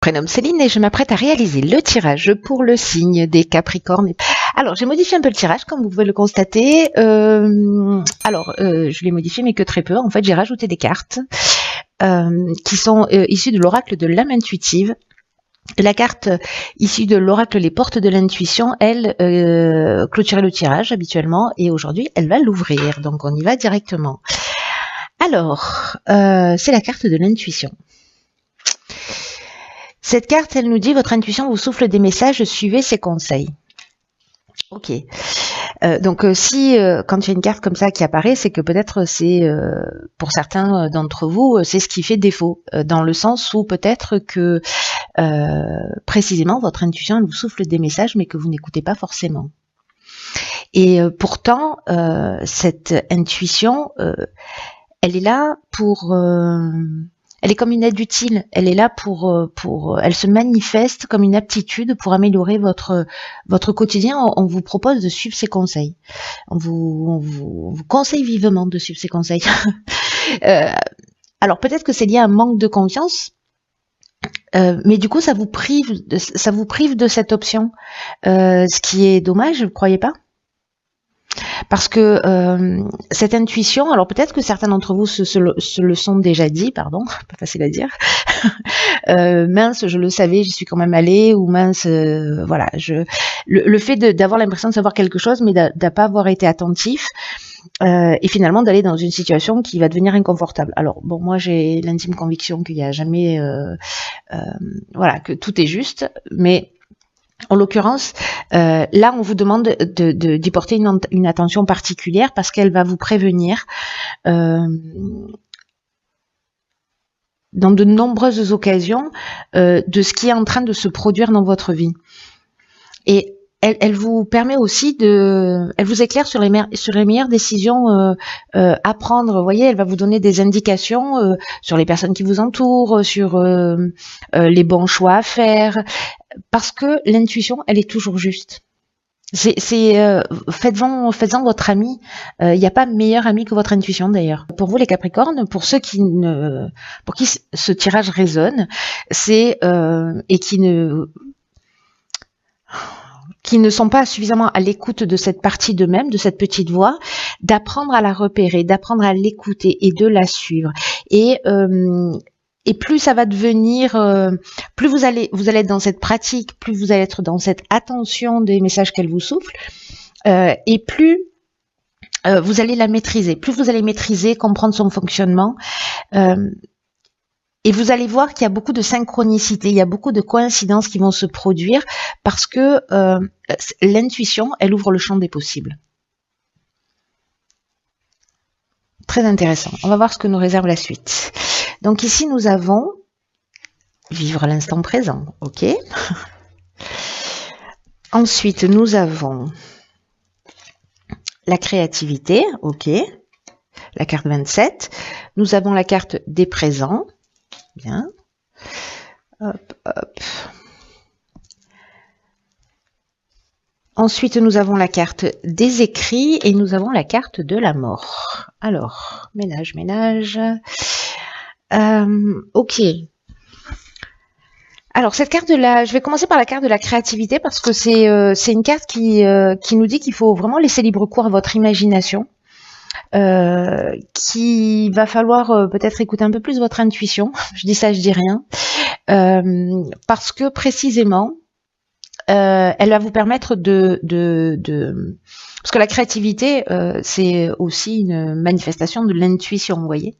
Prénomme Céline et je m'apprête à réaliser le tirage pour le signe des Capricornes. Alors, j'ai modifié un peu le tirage, comme vous pouvez le constater. Je l'ai modifié, mais que très peu. En fait, j'ai rajouté des cartes qui sont issues de l'oracle de l'âme intuitive. La carte issue de l'oracle Les Portes de l'Intuition, elle clôturait le tirage habituellement, et aujourd'hui, elle va l'ouvrir. Donc, on y va directement. Alors, c'est la carte de l'intuition. Cette carte, elle nous dit, votre intuition vous souffle des messages, suivez ses conseils. Ok. Si quand il y a une carte comme ça qui apparaît, c'est que peut-être c'est, pour certains d'entre vous, c'est ce qui fait défaut, dans le sens où peut-être que précisément votre intuition, elle vous souffle des messages, mais que vous n'écoutez pas forcément. Et pourtant, cette intuition, elle est là pour... elle est comme une aide utile. Elle est là elle se manifeste comme une aptitude pour améliorer votre quotidien. On vous propose de suivre ses conseils. On vous conseille vivement de suivre ses conseils. Alors peut-être que c'est lié à un manque de confiance, mais du coup ça vous prive de cette option, ce qui est dommage, vous croyez pas ? Parce que cette intuition, alors peut-être que certains d'entre vous se le sont déjà dit, pardon, pas facile à dire. Mince, je le savais, j'y suis quand même allée, ou mince, voilà, le fait d'avoir l'impression de savoir quelque chose, mais de pas avoir été attentif, et finalement d'aller dans une situation qui va devenir inconfortable. Alors bon, moi j'ai l'intime conviction qu'il n'y a jamais, voilà, que tout est juste, mais en l'occurrence, là, on vous demande d'y porter une attention particulière parce qu'elle va vous prévenir dans de nombreuses occasions de ce qui est en train de se produire dans votre vie. Et elle vous permet aussi elle vous éclaire sur les meilleures décisions à prendre. Vous voyez, elle va vous donner des indications sur les personnes qui vous entourent, sur les bons choix à faire. Parce que l'intuition, elle est toujours juste. Faites-en votre ami. Il n'y a pas meilleur ami que votre intuition d'ailleurs. Pour vous les Capricornes, pour ceux pour qui ce tirage résonne, c'est et qui ne sont pas suffisamment à l'écoute de cette partie d'eux-mêmes, de cette petite voix, d'apprendre à la repérer, d'apprendre à l'écouter et de la suivre. Et plus ça va devenir, plus vous allez être dans cette pratique, plus vous allez être dans cette attention des messages qu'elle vous souffle, et plus vous allez la maîtriser. Plus vous allez maîtriser, comprendre son fonctionnement, et vous allez voir qu'il y a beaucoup de synchronicité, il y a beaucoup de coïncidences qui vont se produire parce que l'intuition, elle ouvre le champ des possibles. Très intéressant. On va voir ce que nous réserve la suite. Donc ici, nous avons vivre l'instant présent, ok. Ensuite, nous avons la créativité, ok. La carte 27. Nous avons la carte des présents, bien. Hop, hop. Ensuite, nous avons la carte des écrits et nous avons la carte de la mort. Alors, ménage. Ok. Alors cette carte je vais commencer par la carte de la créativité parce que c'est une carte qui nous dit qu'il faut vraiment laisser libre cours à votre imagination, qu'il va falloir peut-être écouter un peu plus votre intuition. Je dis ça, je dis rien, parce que précisément elle va vous permettre parce que la créativité c'est aussi une manifestation de l'intuition, vous voyez.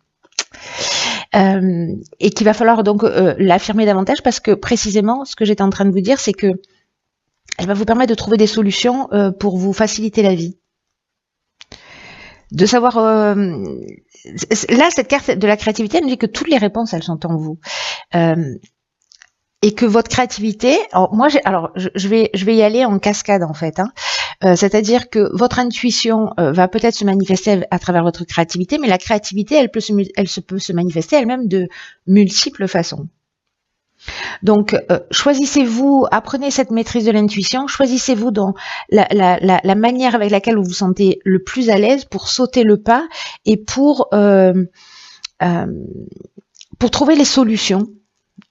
Et qu'il va falloir donc l'affirmer davantage parce que précisément ce que j'étais en train de vous dire, c'est que elle va vous permettre de trouver des solutions pour vous faciliter la vie. De savoir là, cette carte de la créativité, elle me dit que toutes les réponses, elles sont en vous. Et que votre créativité, je vais y aller en cascade en fait, hein. C'est-à-dire que votre intuition va peut-être se manifester à travers votre créativité, mais la créativité, elle peut se manifester elle-même de multiples façons. Donc, choisissez-vous, apprenez cette maîtrise de l'intuition, choisissez-vous dans la manière avec laquelle vous vous sentez le plus à l'aise pour sauter le pas et pour trouver les solutions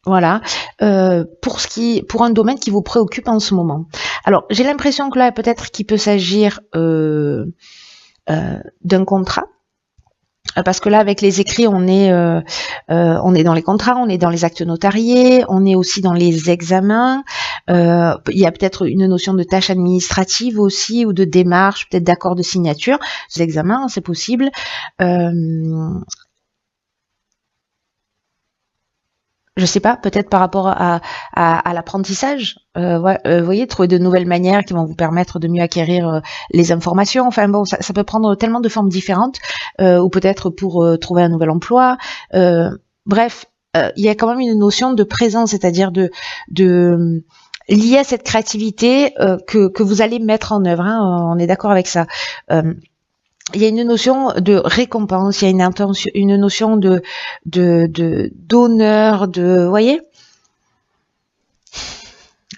Voilà, pour un domaine qui vous préoccupe en ce moment. Alors, j'ai l'impression que là, peut-être qu'il peut s'agir d'un contrat. Parce que là, avec les écrits, on est dans les contrats, on est dans les actes notariés, on est aussi dans les examens. Il y a peut-être une notion de tâche administrative aussi, ou de démarche, peut-être d'accord de signature. Ces examens, c'est possible. Je sais pas, peut-être par rapport à l'apprentissage, vous voyez, trouver de nouvelles manières qui vont vous permettre de mieux acquérir les informations. Enfin bon, ça peut prendre tellement de formes différentes, ou peut-être pour trouver un nouvel emploi. Bref, il y a quand même une notion de présence, c'est-à-dire de liée à cette créativité que vous allez mettre en œuvre. Hein, on est d'accord avec ça. Il y a une notion de récompense, il y a une notion d'honneur, vous voyez.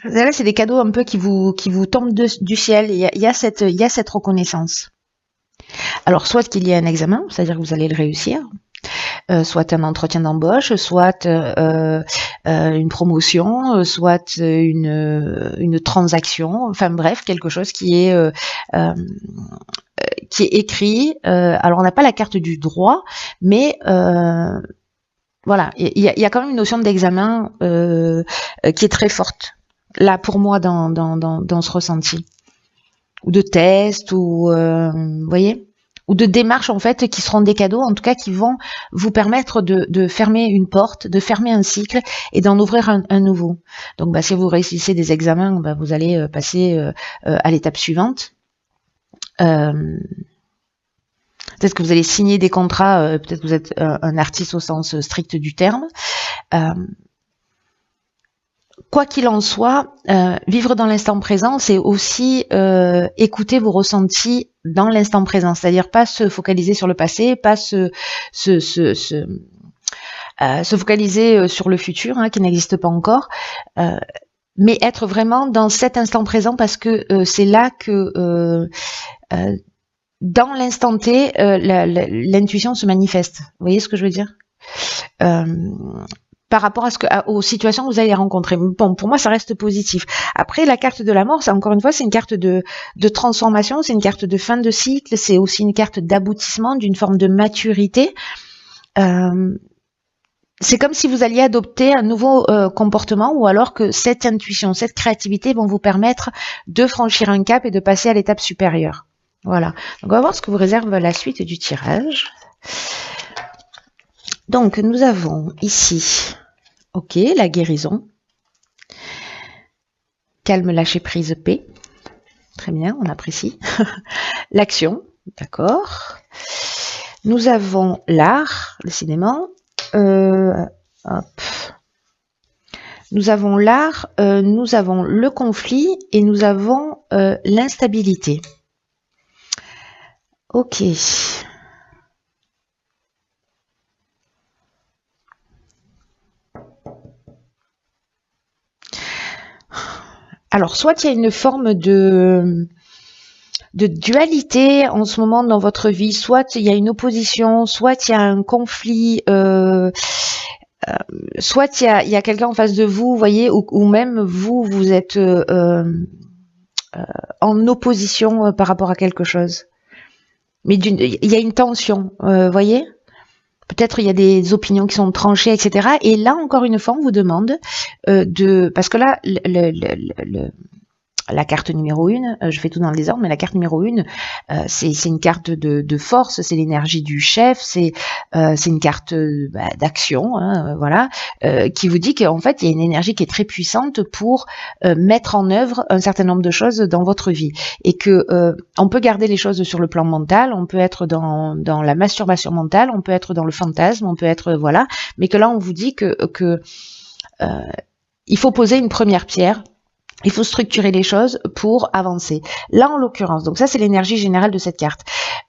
Là, c'est des cadeaux un peu qui vous tombent du ciel. Il y a cette reconnaissance. Alors, soit qu'il y ait un examen, c'est-à-dire que vous allez le réussir, soit un entretien d'embauche, soit une promotion, soit une transaction, enfin bref, quelque chose qui est écrit. Alors on n'a pas la carte du droit, mais voilà, il y a quand même une notion d'examen qui est très forte là pour moi dans ce ressenti, ou de test, ou vous voyez, ou de démarches en fait qui seront des cadeaux, en tout cas qui vont vous permettre de fermer une porte, de fermer un cycle et d'en ouvrir un nouveau. Donc si vous réussissez des examens, vous allez passer à l'étape suivante. Peut-être que vous allez signer des contrats, peut-être que vous êtes un artiste au sens strict du terme. Quoi qu'il en soit, vivre dans l'instant présent, c'est aussi écouter vos ressentis dans l'instant présent, c'est-à-dire pas se focaliser sur le passé, pas se focaliser sur le futur, hein, qui n'existe pas encore, mais être vraiment dans cet instant présent, parce que c'est là que dans l'instant T, l'intuition se manifeste. Vous voyez ce que je veux dire? Par rapport aux situations que vous allez rencontrer. Bon, pour moi, ça reste positif. Après, la carte de la mort, encore une fois, c'est une carte de transformation, c'est une carte de fin de cycle, c'est aussi une carte d'aboutissement, d'une forme de maturité. C'est comme si vous alliez adopter un nouveau comportement, ou alors que cette intuition, cette créativité vont vous permettre de franchir un cap et de passer à l'étape supérieure. Voilà. Donc, on va voir ce que vous réserve la suite du tirage. Donc, nous avons ici, ok, la guérison. Calme, lâcher prise, paix. Très bien, on apprécie. L'action, d'accord. Nous avons l'art, décidément. Hop. Nous avons l'art, nous avons le conflit et nous avons l'instabilité. Ok. Alors, soit il y a une forme de dualité en ce moment dans votre vie, soit il y a une opposition, soit il y a un conflit, soit il y a quelqu'un en face de vous, vous voyez, ou même vous êtes en opposition par rapport à quelque chose. Mais il y a une tension, voyez. Peut-être il y a des opinions qui sont tranchées, etc. Et là, encore une fois, on vous demande parce que là, la carte numéro 1, je fais tout dans le désordre, mais la carte numéro 1, c'est une carte de force, c'est l'énergie du chef, c'est une carte d'action, hein, voilà, qui vous dit qu'en fait, il y a une énergie qui est très puissante pour mettre en œuvre un certain nombre de choses dans votre vie. Et que on peut garder les choses sur le plan mental, on peut être dans la masturbation mentale, on peut être dans le fantasme, on peut être, voilà, mais que là, on vous dit que il faut poser une première pierre. Il faut structurer les choses pour avancer. Là, en l'occurrence, donc ça, c'est l'énergie générale de cette carte.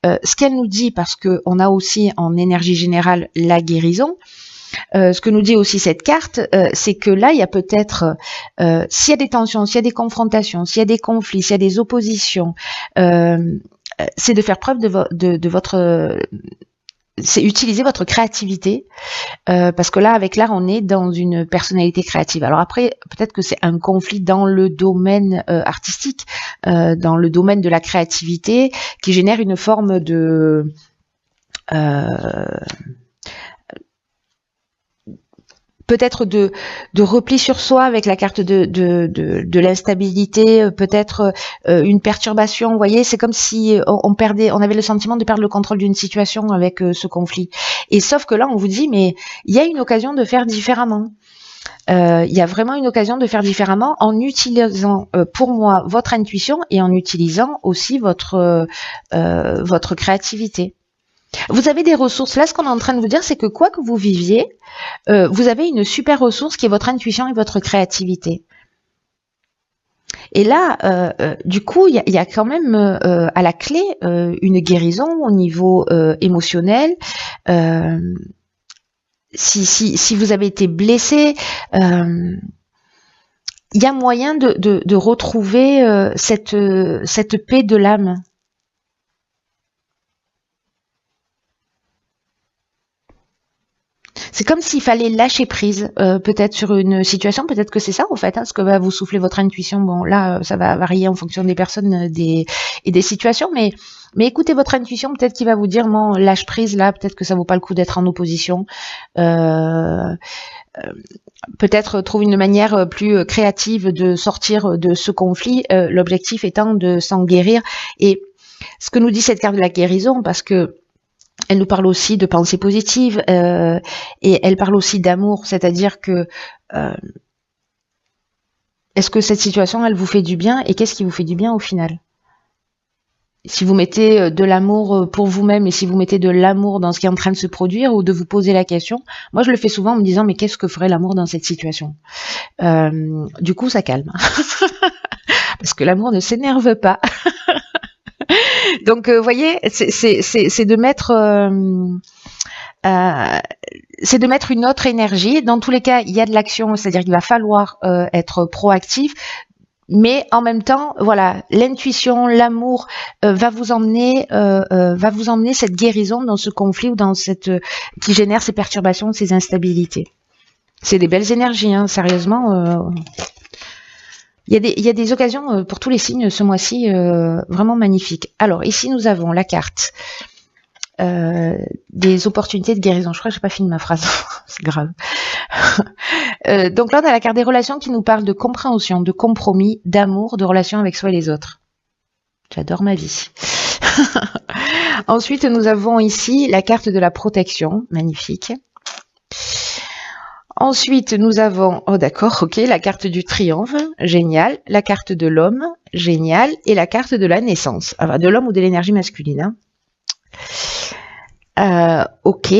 Ce qu'elle nous dit, parce que on a aussi en énergie générale la guérison, ce que nous dit aussi cette carte, c'est que là, il y a peut-être, s'il y a des tensions, s'il y a des confrontations, s'il y a des conflits, s'il y a des oppositions, c'est de faire preuve de votre... c'est utiliser votre créativité, parce que là, avec l'art, on est dans une personnalité créative. Alors après, peut-être que c'est un conflit dans le domaine artistique, dans le domaine de la créativité, qui génère une forme de peut-être de repli sur soi avec la carte de l'instabilité, peut-être une perturbation. Vous voyez, c'est comme si on avait le sentiment de perdre le contrôle d'une situation avec ce conflit. Et sauf que là, on vous dit, mais il y a une occasion de faire différemment. Il y a vraiment une occasion de faire différemment en utilisant, pour moi, votre intuition et en utilisant aussi votre créativité. Vous avez des ressources. Là, ce qu'on est en train de vous dire, c'est que quoi que vous viviez, vous avez une super ressource qui est votre intuition et votre créativité. Et là, du coup, il y a quand même à la clé une guérison au niveau émotionnel. Si vous avez été blessé, il y a moyen de retrouver cette paix de l'âme. C'est comme s'il fallait lâcher prise, peut-être sur une situation, peut-être que c'est ça en fait, ce que va vous souffler votre intuition. Bon, là, ça va varier en fonction des personnes et des situations, mais écoutez votre intuition, peut-être qu'il va vous dire, non, lâche prise là, peut-être que ça vaut pas le coup d'être en opposition. Peut-être trouve une manière plus créative de sortir de ce conflit, l'objectif étant de s'en guérir. Et ce que nous dit cette carte de la guérison, parce que elle nous parle aussi de pensée positive et elle parle aussi d'amour, c'est-à-dire que est-ce que cette situation, elle vous fait du bien et qu'est-ce qui vous fait du bien au final? Si vous mettez de l'amour pour vous-même et si vous mettez de l'amour dans ce qui est en train de se produire ou de vous poser la question, moi je le fais souvent en me disant mais qu'est-ce que ferait l'amour dans cette situation? Du coup ça calme, parce que l'amour ne s'énerve pas. Donc, vous voyez, c'est de mettre une autre énergie. Dans tous les cas, il y a de l'action, c'est-à-dire qu'il va falloir être proactif. Mais en même temps, voilà, l'intuition, l'amour va vous emmener cette guérison dans ce conflit ou dans qui génère ces perturbations, ces instabilités. C'est des belles énergies, hein, sérieusement. Il y a des occasions pour tous les signes ce mois-ci vraiment magnifiques. Alors ici nous avons la carte des opportunités de guérison. Je crois que j'ai pas fini ma phrase, c'est grave. Donc là on a la carte des relations qui nous parle de compréhension, de compromis, d'amour, de relations avec soi et les autres. J'adore ma vie. Ensuite nous avons ici la carte de la protection, magnifique. Ensuite, nous avons, oh d'accord, ok, la carte du triomphe, génial, la carte de l'homme, génial, et la carte de la naissance, enfin, de l'homme ou de l'énergie masculine. Hein. Ok,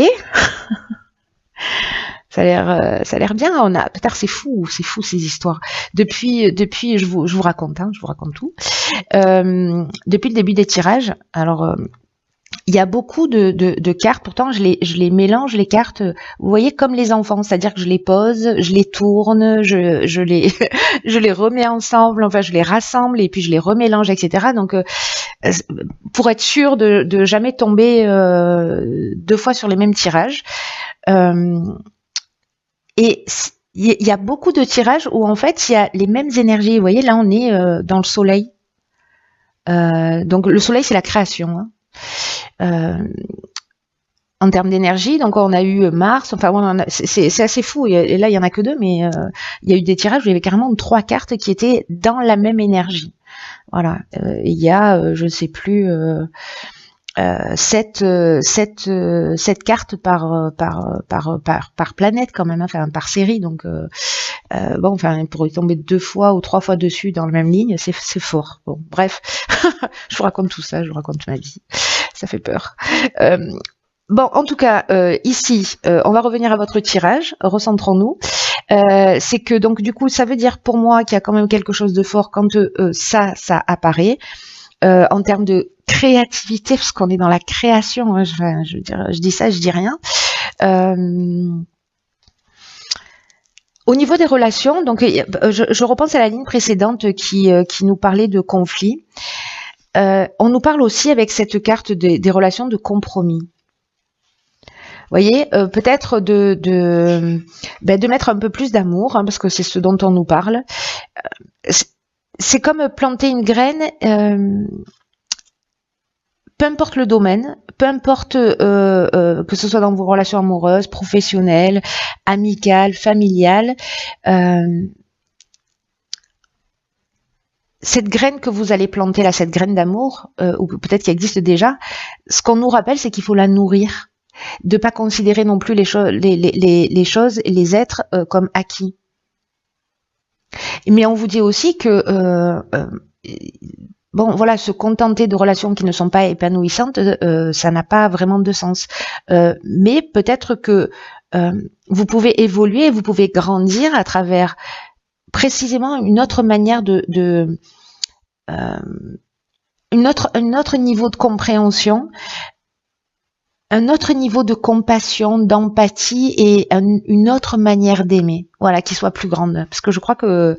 ça a l'air bien. Peut-être c'est fou ces histoires. Depuis, je vous raconte, je vous raconte tout. Depuis le début des tirages, alors. Il y a beaucoup de cartes, pourtant je les mélange les cartes, vous voyez, comme les enfants, c'est-à-dire que je les pose, je les tourne, je les remets ensemble, enfin je les rassemble et puis je les remélange, etc. Donc pour être sûr de jamais tomber deux fois sur les mêmes tirages. Et il y a beaucoup de tirages où en fait il y a les mêmes énergies. Vous voyez, là on est dans le soleil. Donc le soleil c'est la création, hein. En termes d'énergie, donc on a eu Mars, enfin c'est assez fou, et là il y en a que deux, mais il y a eu des tirages où il y avait carrément 3 cartes qui étaient dans la même énergie. Voilà, il y a, je ne sais plus, 7 cartes par planète quand même, enfin par série, donc bon, enfin pour y tomber 2 fois ou 3 fois dessus dans la même ligne, c'est fort. Bon, bref, je vous raconte tout ça, je vous raconte ma vie. Ça fait peur. Bon, en tout cas, ici, on va revenir à votre tirage. Recentrons-nous. C'est que donc du coup, ça veut dire pour moi qu'il y a quand même quelque chose de fort quand ça apparaît. En termes de créativité, parce qu'on est dans la création. Hein, je veux dire, je dis ça, je dis rien. Au niveau des relations, donc je repense à la ligne précédente qui nous parlait de conflit. On nous parle aussi avec cette carte des relations de compromis. voyez, peut-être de mettre un peu plus d'amour, hein, parce que c'est ce dont on nous parle. C'est comme planter une graine, peu importe le domaine, peu importe que ce soit dans vos relations amoureuses, professionnelles, amicales, familiales, cette graine que vous allez planter là, cette graine d'amour, ou peut-être qui existe déjà, ce qu'on nous rappelle, c'est qu'il faut la nourrir, de pas considérer non plus les choses et les êtres comme acquis. Mais on vous dit aussi que bon, voilà, se contenter de relations qui ne sont pas épanouissantes, ça n'a pas vraiment de sens. Mais peut-être que vous pouvez évoluer, vous pouvez grandir à travers précisément une autre manière un autre niveau de compréhension, un autre niveau de compassion, d'empathie et une autre manière d'aimer, voilà, qui soit plus grande. Parce que je crois que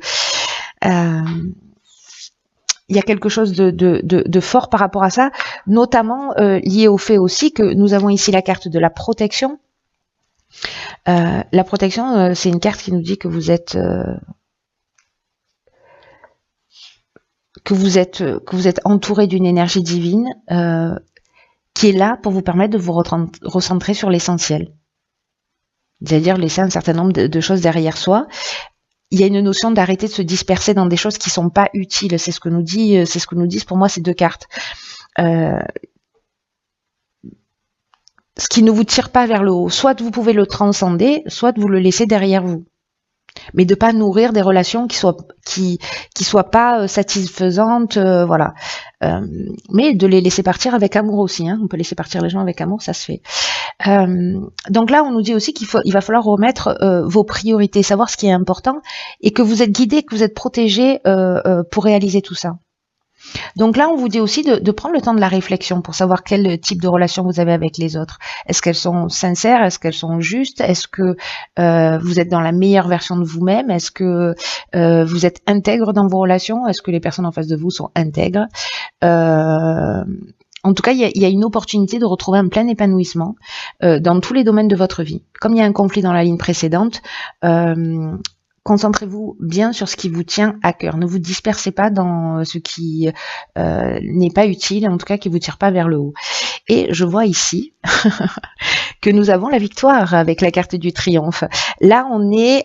il y a quelque chose de fort par rapport à ça, notamment lié au fait aussi que nous avons ici la carte de la protection. La protection, c'est une carte qui nous dit que vous êtes entouré d'une énergie divine qui est là pour vous permettre de vous recentrer sur l'essentiel. C'est-à-dire laisser un certain nombre de choses derrière soi. Il y a une notion d'arrêter de se disperser dans des choses qui sont pas utiles. C'est ce que nous disent pour moi ces deux cartes. Ce qui ne vous tire pas vers le haut. Soit vous pouvez le transcender, soit vous le laissez derrière vous. Mais de pas nourrir des relations qui soient pas satisfaisantes, voilà. Mais de les laisser partir avec amour aussi, hein. On peut laisser partir les gens avec amour, ça se fait. Donc là, on nous dit aussi il va falloir remettre vos priorités, savoir ce qui est important, et que vous êtes guidé, que vous êtes protégé pour réaliser tout ça. Donc là, on vous dit aussi de prendre le temps de la réflexion pour savoir quel type de relation vous avez avec les autres. Est-ce qu'elles sont sincères? Est-ce qu'elles sont justes? Est-ce que vous êtes dans la meilleure version de vous-même? Est-ce que vous êtes intègre dans vos relations? Est-ce que les personnes en face de vous sont intègres? En tout cas, il y a une opportunité de retrouver un plein épanouissement dans tous les domaines de votre vie. Comme il y a un conflit dans la ligne précédente, concentrez-vous bien sur ce qui vous tient à cœur. Ne vous dispersez pas dans ce qui n'est pas utile, en tout cas qui vous tire pas vers le haut. Et je vois ici que nous avons la victoire avec la carte du triomphe. Là, on est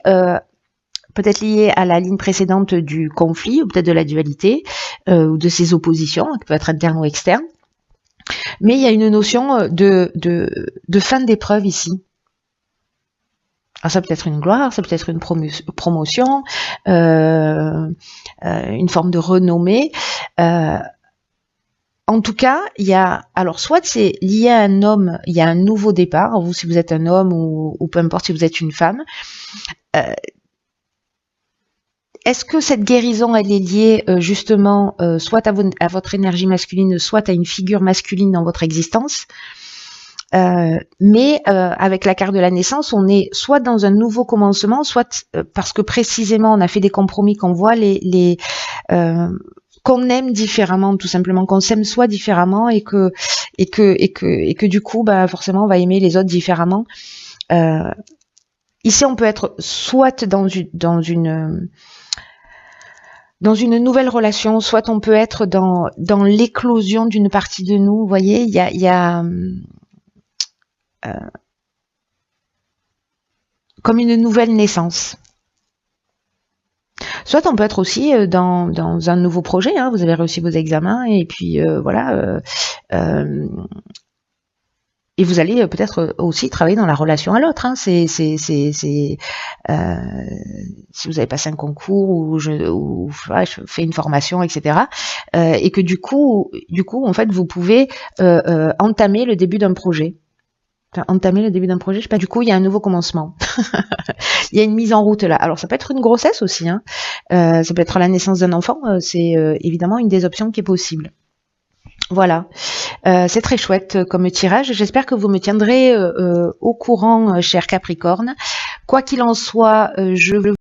peut-être lié à la ligne précédente du conflit, ou peut-être de la dualité, ou de ces oppositions, qui peuvent être internes ou externes. Mais il y a une notion de fin d'épreuve ici. Alors ça peut être une gloire, ça peut être une promotion, une forme de renommée. En tout cas, il y a, alors soit c'est lié à un homme, il y a un nouveau départ, vous si vous êtes un homme ou peu importe si vous êtes une femme. Est-ce que cette guérison, elle est liée justement soit à votre énergie masculine, soit à une figure masculine dans votre existence? Mais avec la carte de la naissance, on est soit dans un nouveau commencement, soit parce que précisément on a fait des compromis, qu'on voit qu'on aime différemment, tout simplement, qu'on s'aime soi différemment et que du coup, bah forcément, on va aimer les autres différemment. Ici, on peut être soit dans une nouvelle relation, soit on peut être dans l'éclosion d'une partie de nous. Vous voyez, il y a comme une nouvelle naissance. Soit on peut être aussi dans un nouveau projet, hein, vous avez réussi vos examens et puis voilà, et vous allez peut-être aussi travailler dans la relation à l'autre. Hein. Si vous avez passé un concours ou voilà, je fais une formation, etc. Et que du coup, en fait, vous pouvez entamer le début d'un projet. Enfin, entamer le début d'un projet, je sais pas. Du coup, il y a un nouveau commencement. Il y a une mise en route là. Alors, ça peut être une grossesse aussi. Hein. Ça peut être la naissance d'un enfant. C'est évidemment une des options qui est possible. Voilà, c'est très chouette comme tirage. J'espère que vous me tiendrez au courant, cher Capricorne. Quoi qu'il en soit, je